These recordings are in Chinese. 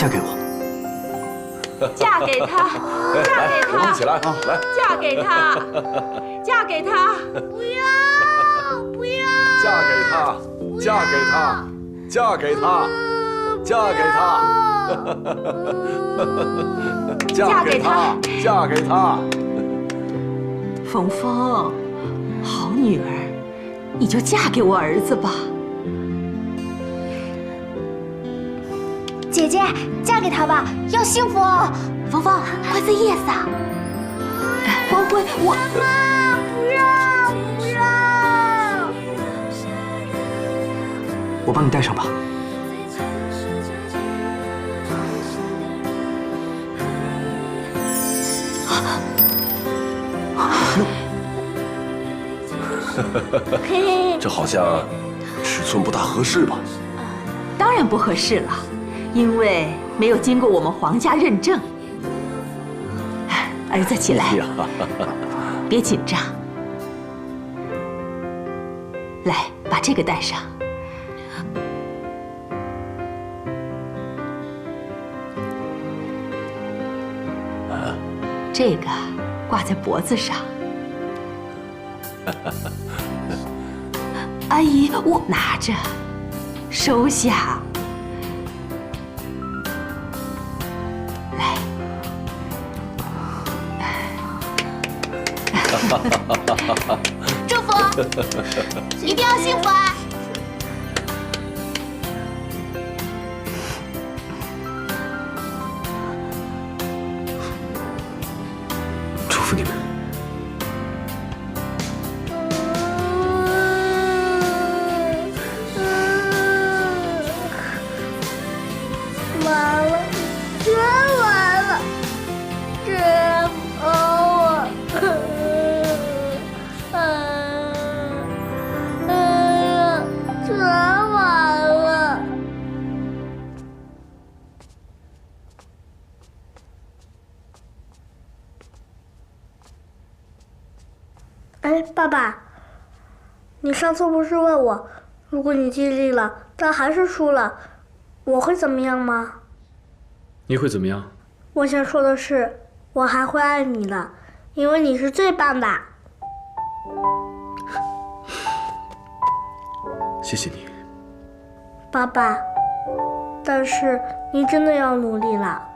嫁给我。嫁给他，嫁给他，一起来，来，嫁给他，嫁给他，不要，不要，嫁给他，嫁给他，嫁给他，嫁给他，嫁给他，嫁给他。峰峰，好女儿，你就嫁给我儿子吧。姐姐，嫁给他吧，要幸福哦！峰峰，快 say yes 啊！光辉，我妈，不要，不要！我帮你戴上吧。这好像尺寸不大合适吧？当然不合适了，因为没有经过我们皇家认证。儿子，起来，别紧张。来，把这个戴上。这个挂在脖子上。阿姨，我拿着，收下。来。祝福，一定要幸福啊！祝福你们。完了，真完了，真完全完了。哎，爸爸，你上次不是问我，如果你尽力了，但还是输了，我会怎么样吗？你会怎么样？我想说的是，我还会爱你的，因为你是最棒的。谢谢你。爸爸，但是你真的要努力了。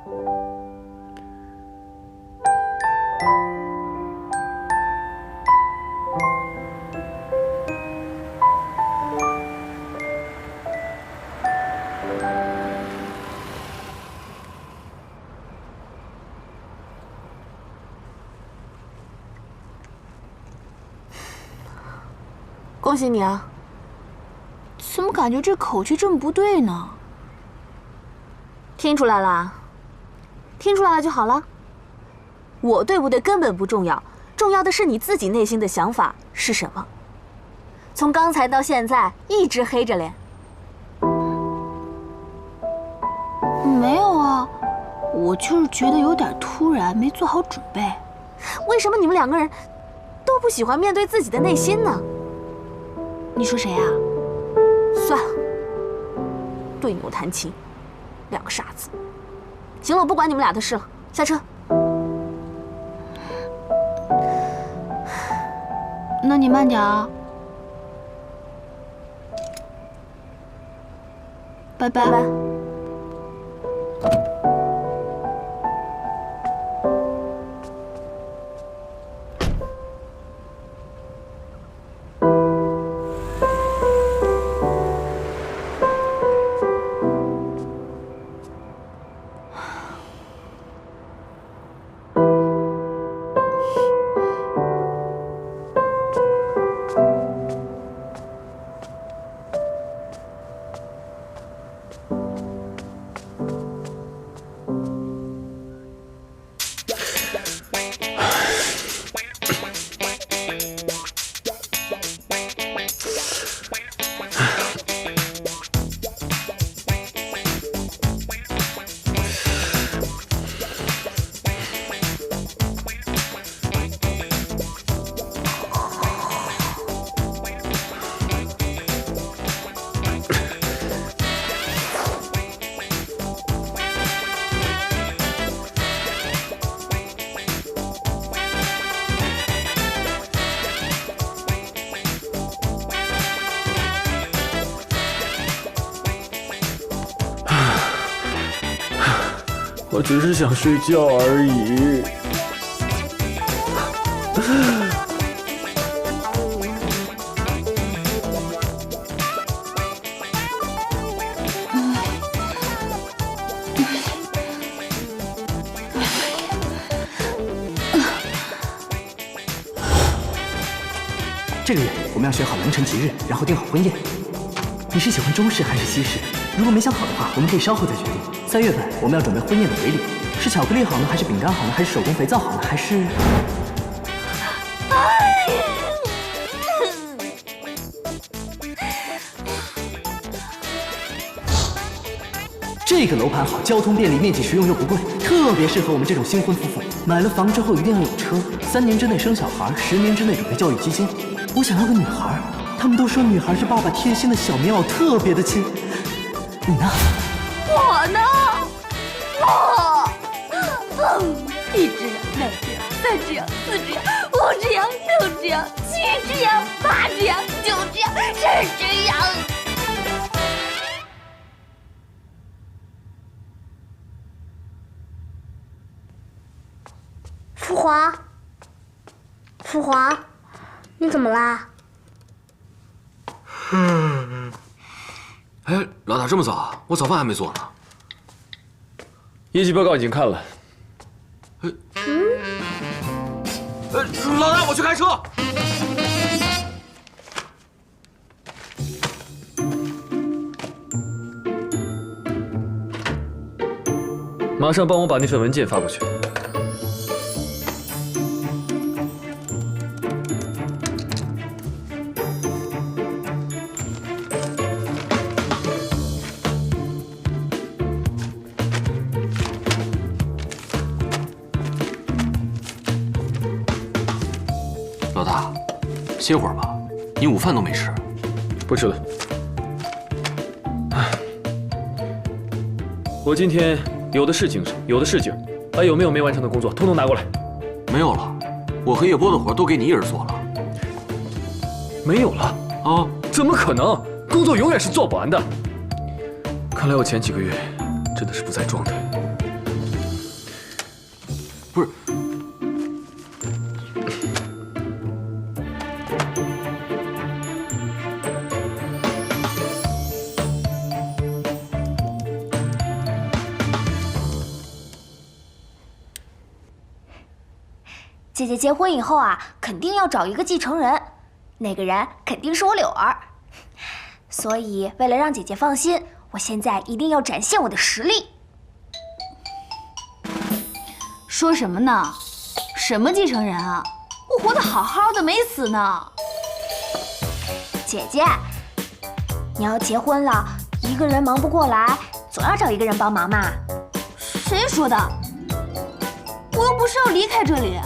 恭喜你啊！怎么感觉这口气这么不对呢？听出来了，听出来了就好了。我对不对根本不重要，重要的是你自己内心的想法是什么。从刚才到现在一直黑着脸。没有啊，我就是觉得有点突然，没做好准备。为什么你们两个人都不喜欢面对自己的内心呢？你说谁啊？算了，对牛弹琴，两个傻子。行了，我不管你们俩的事了，下车。那你慢点啊。拜拜。拜拜。我只是想睡觉而已。这个月我们要选好良辰吉日，然后定好婚宴。你是喜欢中式还是西式？如果没想好的话，我们可以稍后再决定。3月份我们要准备婚宴的回礼，是巧克力好呢，还是饼干好呢，还是手工肥皂好呢，还是……这个楼盘好，交通便利，面积实用又不贵，特别适合我们这种新婚夫妇。买了房之后一定要有车，3年之内生小孩，10年之内准备教育基金。我想要个女孩，他们都说女孩是爸爸贴心的小棉袄，特别的亲。你呢？我呢？1只羊、2只羊、3只羊、4只羊、5只羊、6只羊、7只羊、8只羊、9只羊、10只羊。福华，福华，你怎么啦？哎，老大这么早啊？我早饭还没做呢。业绩报告已经看了。老大，我去开车。马上帮我把那份文件发过去。老大，歇会儿吧，你午饭都没吃。不吃了。我今天有的是精神，有的是劲儿，还有没有没完成的工作，统统拿过来。没有了，我和叶波的活都给你一人做了。没有了啊？怎么可能？工作永远是做不完的。看来我前几个月真的是不在状态。不是。姐姐结婚以后啊，肯定要找一个继承人，那个人肯定是我柳儿。所以为了让姐姐放心，我现在一定要展现我的实力。说什么呢？什么继承人啊？我活得好好的，没死呢。姐姐，你要结婚了，一个人忙不过来，总要找一个人帮忙嘛。谁说的？我又不是要离开这里。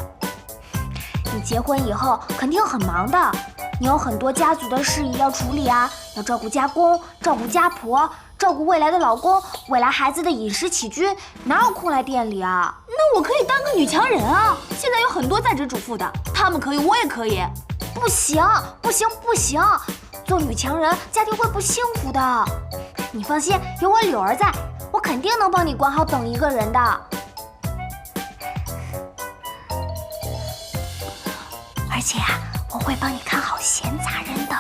你结婚以后肯定很忙的，你有很多家族的事宜要处理啊，要照顾家公，照顾家婆，照顾未来的老公，未来孩子的饮食起居，哪有空来店里啊？那我可以当个女强人啊！现在有很多在职主妇的，她们可以，我也可以。不行，不行，不行！做女强人，家庭会不幸福的。你放心，有我柳儿在，我肯定能帮你管好等一个人的。而且啊，我会帮你看好闲杂人的。